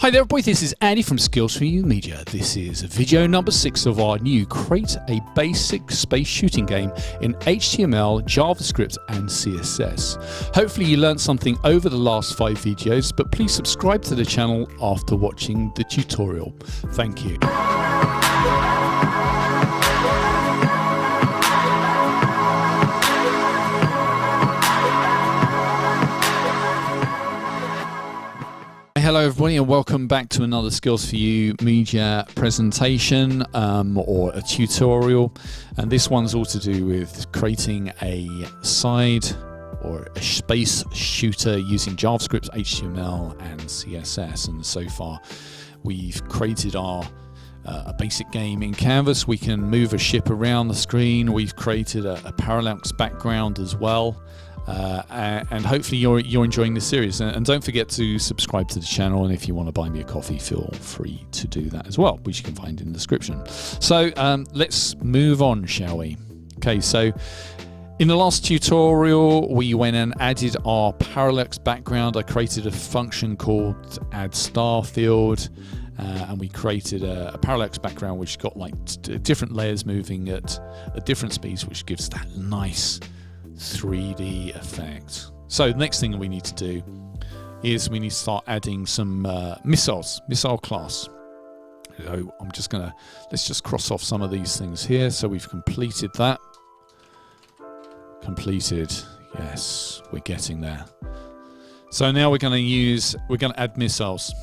Hi there everybody, this is Andy from Skilz4umedia. This is video number 6 of our new Create a Basic Space Shooting game in HTML, JavaScript and CSS. Hopefully you learned something over the last 5 videos, but please subscribe to the channel after watching the tutorial. Thank you. Hello everybody and welcome back to another Skilz4umedia presentation or a tutorial, and this one's all to do with creating a side or a space shooter using JavaScript, HTML and CSS. And so far we've created our a basic game in Canvas. We can move a ship around the screen. We've created a parallax background as well. And hopefully you're enjoying this series, and don't forget to subscribe to the channel, and if you want to buy me a coffee, feel free to do that as well, which you can find in the description. So let's move on, shall we? Okay, so in the last tutorial we went and added our parallax background. I created a function called add star field, and we created a parallax background which got like different layers moving at different speeds, which gives that nice 3D effect. So the next thing we need to do is we need to start adding some missile class. So let's just cross off some of these things here. So we've completed that. Completed, yes, we're getting there. So now we're going to add missiles.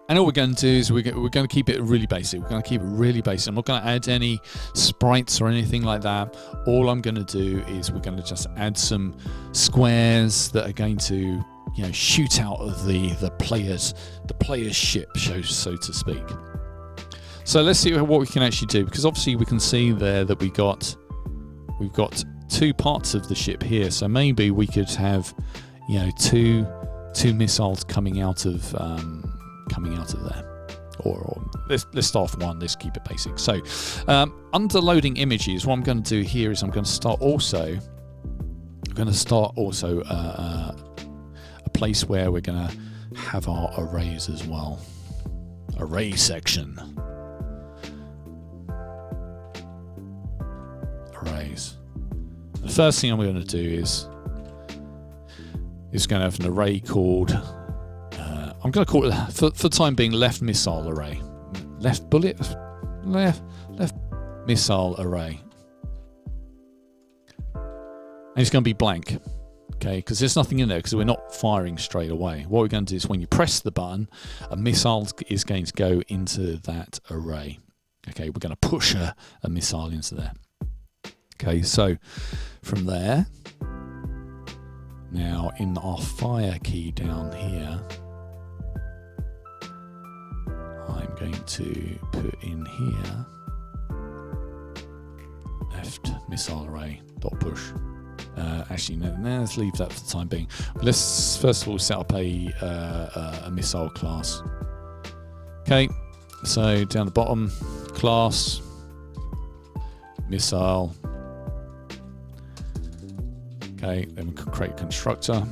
And all we're going to do is we're going to keep it really basic. We're going to keep it really basic. I'm not going to add any sprites or anything like that. All I'm going to do is we're going to just add some squares that are going to, shoot out of the player's ship, so to speak. So let's see what we can actually do, because obviously we can see there that we've got 2 parts of the ship here. So maybe we could have, two missiles coming out of there, or let's start with one. Let's keep it basic. So under loading images, what I'm going to do here is I'm going to start also a place where we're going to have our arrays as well. Array section. Arrays. The first thing I'm going to do is going to have an array called, I'm going to call it, for the time being, left missile array. Left missile array. And it's going to be blank, okay, because there's nothing in there, because we're not firing straight away. What we're going to do is when you press the button, a missile is going to go into that array. Okay, we're going to push a missile into there. Okay, so from there, now in our fire key down here, I'm going to put in here left missile array dot push. Actually, no, let's leave that for the time being. Let's first of all set up a missile class. Okay, so down the bottom, class missile. Okay, then we can create constructor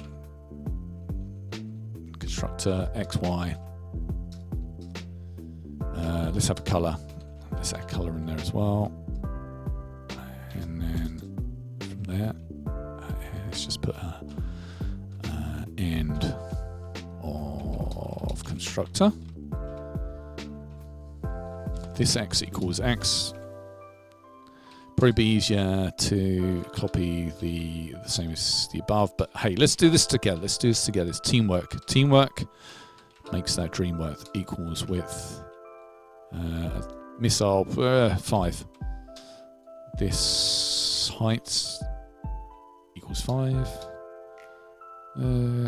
XY. Let's have a color. Let's add color in there as well. And then from there, let's just put a end of constructor. This x equals x. Probably be easier to copy the same as the above, but hey, let's do this together. Let's do this together. It's teamwork. Teamwork makes that dream work. Equals with missile 5. This height equals 5.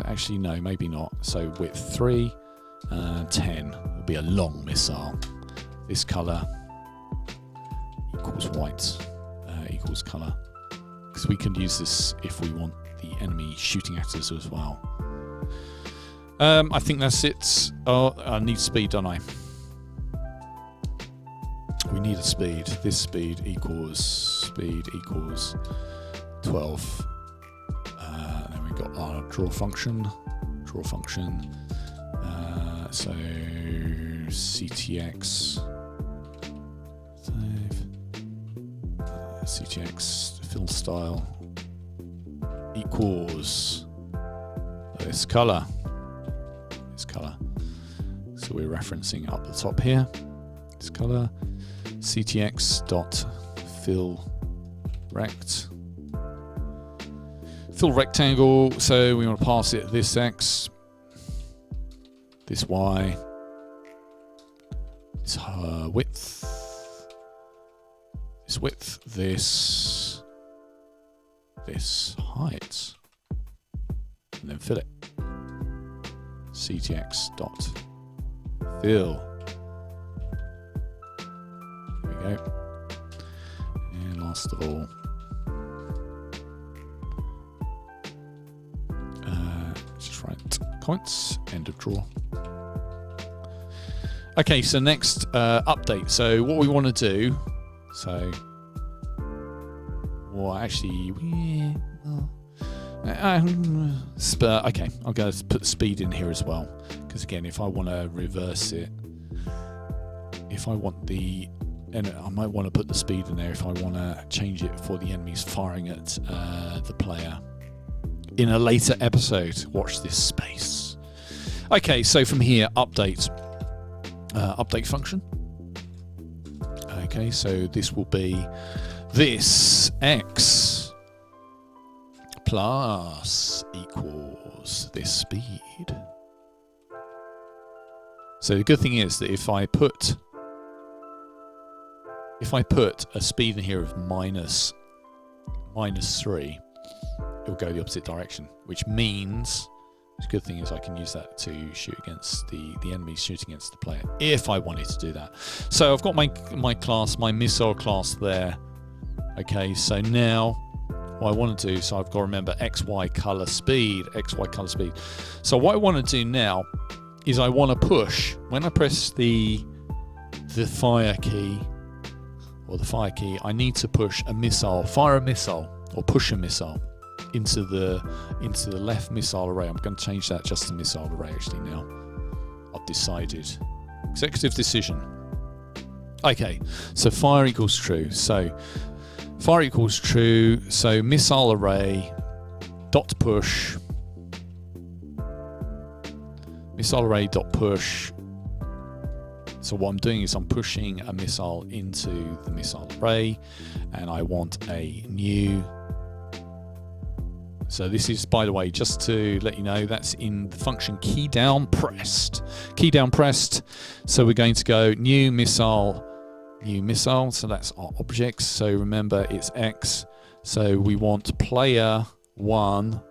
Actually, no, maybe not. So width 3, 10 will be a long missile. This color equals white, equals color, because we can use this if we want the enemy shooting at us as well. I think that's it. Oh, I need speed, don't I? We need a speed. This speed equals 12. Then we got our draw function. So CTX, save, CTX fill style equals this color. So we're referencing up the top here. This color, CTX dot fill rect. Fill rectangle. So we want to pass it this X, this Y, this width, this width, this height, and then fill it. CTX dot fill. There we go. And last of all, just write comments. End of draw. Okay, so next update. So what we want to do. So, well, actually, okay, I'm going to put speed in here as well, because again, if I want to reverse it, if I want the, and I might want to put the speed in there if I want to change it for the enemies firing at the player in a later episode. Watch this space. Okay, so from here, update function. Okay, so this will be this X plus equals this speed. So the good thing is that if I put a speed in here of minus 3, it will go the opposite direction, which means the good thing is I can use that to shoot against the enemies shooting against the player if I wanted to do that. So I've got my class, my missile class there. Okay, so now what I want to do, so I've got to remember XY color speed. So what I want to do now is I want to push, when I press the fire key, I need to push a missile, fire a missile, or push a missile into the left missile array. I'm going to change that just to missile array actually now. I've decided. Executive decision. Okay, so fire equals true. So fire equals true. So missile array dot push. Missile array dot push. So what I'm doing is I'm pushing a missile into the missile array, and I want a new. So this is, by the way, just to let you know, that's in the function key down pressed. Key down pressed. So we're going to go new missile. So that's our objects. So remember it's X. So we want player 1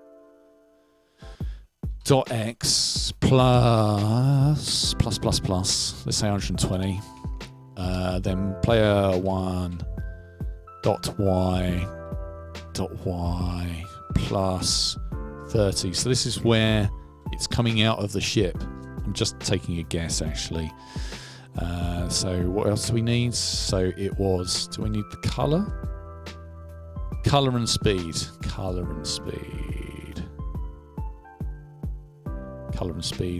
dot X plus. Let's say 120. Then player 1 dot Y plus 30. So this is where it's coming out of the ship. I'm just taking a guess actually. So what else do we need? So it was, do we need the color? Color and speed.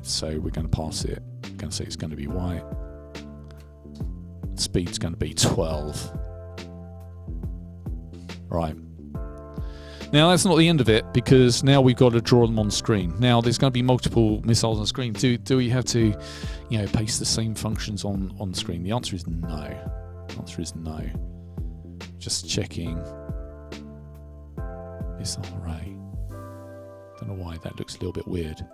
So we're going to pass it. We're going to say it's going to be white. Speed's going to be 12. Right. Now that's not the end of it, because now we've got to draw them on screen. Now there's going to be multiple missiles on screen. Do we have to, paste the same functions on screen? The answer is no. Just checking. Missile array. Don't know why that looks a little bit weird.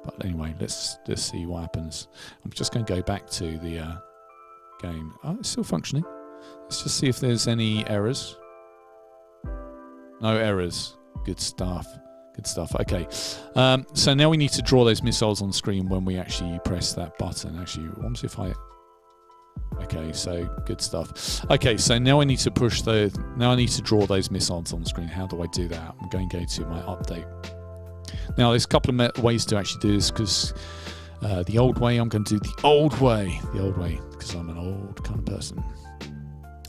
But anyway, let's see what happens. I'm just going to go back to the game. Oh, it's still functioning. Let's just see if there's any errors. No errors. Good stuff. Okay. So now we need to draw those missiles on screen when we actually press that button. Actually, what if I... Okay, so good stuff. Okay, so now I need to push those... Now I need to draw those missiles on screen. How do I do that? I'm going to go to my update. Now, there's a couple of ways to actually do this, because the old way, I'm going to do the old way, because I'm an old kind of person.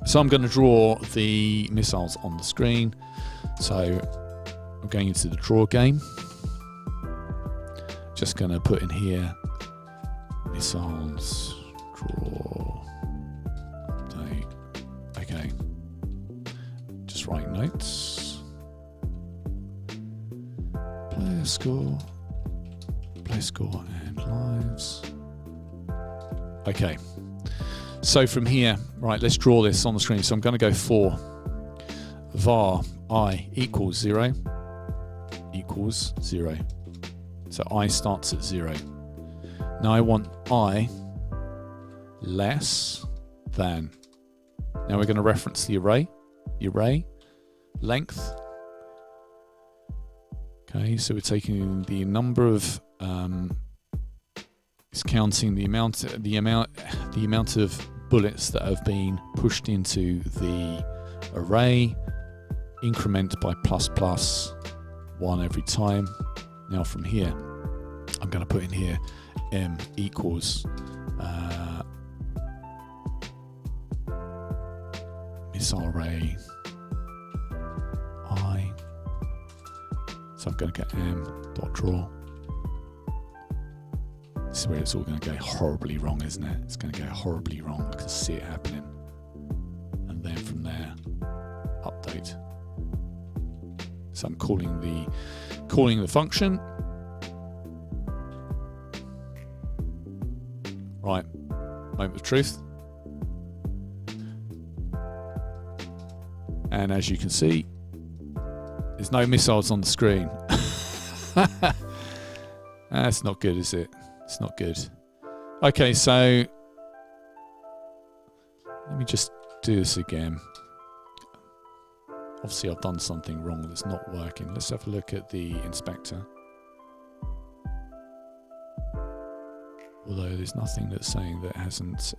So I'm going to draw the missiles on the screen. So I'm going into the draw game. just going to put in here missiles, draw, update. Okay. Just write notes. Player score and lives. Okay. So from here, right, let's draw this on the screen. So I'm going to go for var I equals 0 equals 0. So I starts at 0. Now I want I less than. Now we're going to reference the array length. Okay, so we're taking the number of it's counting the amount of bullets that have been pushed into the array, increment by ++1 every time. Now from here, I'm going to put in here m equals missile array I. So I'm going to get m.draw. This is where it's all going to go horribly wrong, isn't it? It's going to go horribly wrong. I can see it happening. And then from there, update. So I'm calling the function. Right, moment of truth. And as you can see, there's no missiles on the screen. That's not good, is it? It's not good. Okay, so let me just do this again. Obviously, I've done something wrong that's not working. Let's have a look at the inspector. Although there's nothing that's saying that hasn't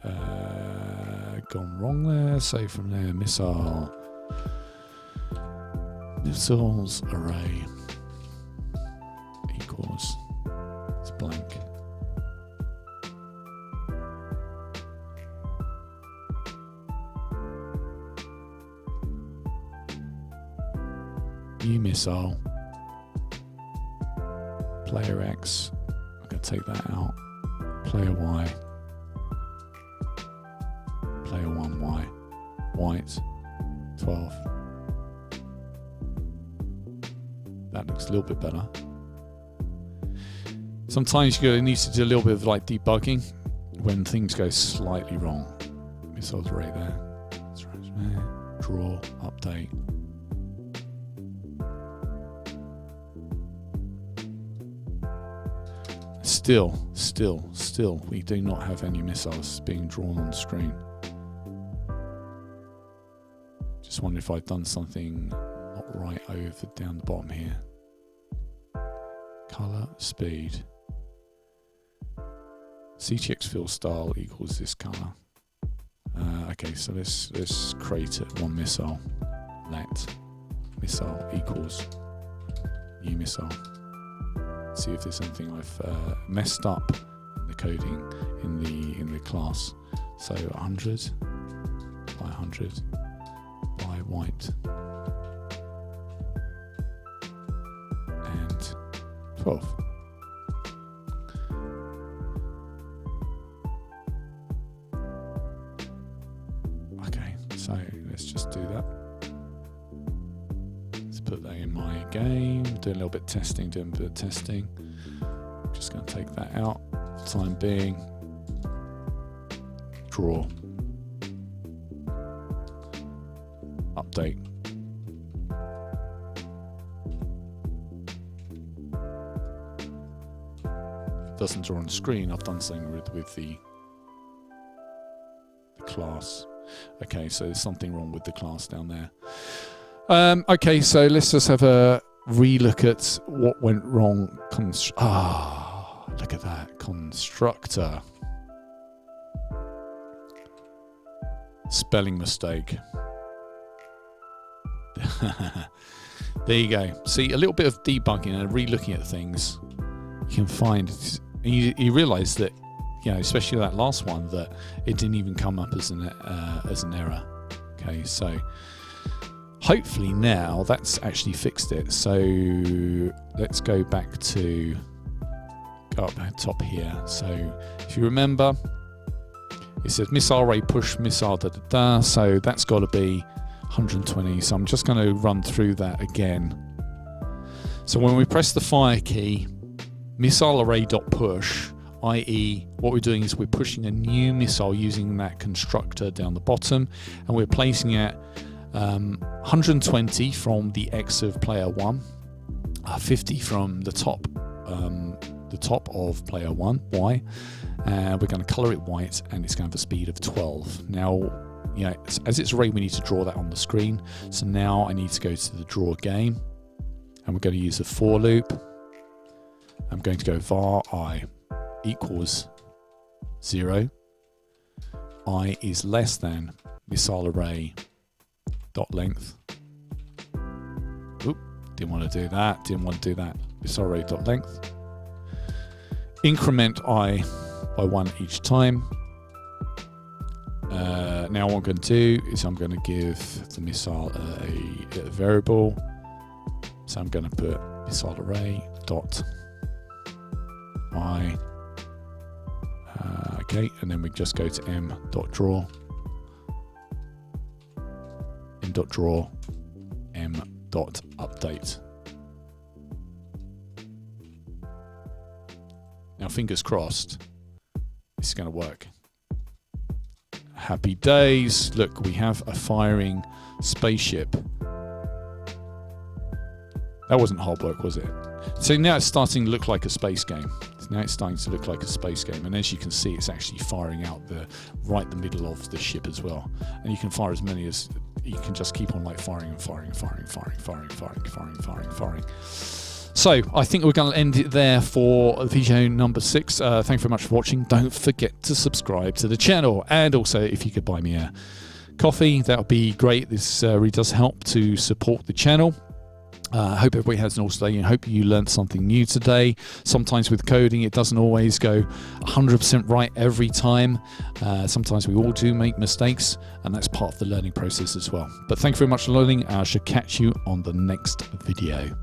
gone wrong there. So from there, missiles array equals, it's blank. New missile, player X, I'm going to take that out, player Y, player 1Y, white, 12. That looks a little bit better. Sometimes you need to do a little bit of like debugging when things go slightly wrong. Missiles right there. That's right. Draw, update. Still, we do not have any missiles being drawn on the screen. Just wonder if I've done something not right over down the bottom here. Color, speed. CTX fill style equals this color. Okay, so let's create one missile. Let missile equals new missile. See if there's anything I've messed up in the coding in the class. So 100 by 100 by white and 12. Okay, so let's just do that. Put that in my game, do a little bit of testing, Just going to take that out for the time being. Draw. Update. If it doesn't draw on the screen, I've done something with the class. Okay, so there's something wrong with the class down there. Okay, so let's just have a relook at what went wrong. Look at that. Constructor. Spelling mistake. There you go. See, a little bit of debugging and re-looking at things, you can find, you realise that, you know, especially that last one, that it didn't even come up as an error. Okay, so hopefully now that's actually fixed it. So let's go back to go up top here. So if you remember, it says missile array push missile da da da. So that's got to be 120. So I'm just going to run through that again. So when we press the fire key, missile array.push, i.e. what we're doing is we're pushing a new missile using that constructor down the bottom, and we're placing it 120 from the X of player 1, 50 from the top of player 1, Y, and we're going to color it white, and it's going to have a speed of 12. Now, as it's array, we need to draw that on the screen. So now I need to go to the draw game, and we're going to use a for loop. I'm going to go var I equals 0. I is less than missile array dot length. Oop, didn't want to do that. Missile array dot length. Increment I by 1 each time. Now what I'm going to do is I'm going to give the missile a variable. So I'm going to put missile array dot I. Okay, and then we just go to m.draw, m.draw, m.update. Now, fingers crossed, this is going to work. Happy days. Look, we have a firing spaceship. That wasn't hard work, was it? So now it's starting to look like a space game. And as you can see, it's actually firing out the middle of the ship as well. And you can fire as many as you can, just keep on like firing. So I think we're going to end it there for video number 6. Thank you very much for watching. Don't forget to subscribe to the channel, and also if you could buy me a coffee, that would be great. This really does help to support the channel. I hope everybody has an awesome day, and hope you learned something new today. Sometimes with coding, it doesn't always go 100% right every time. Sometimes we all do make mistakes, and that's part of the learning process as well. But thank you very much for learning. I shall catch you on the next video.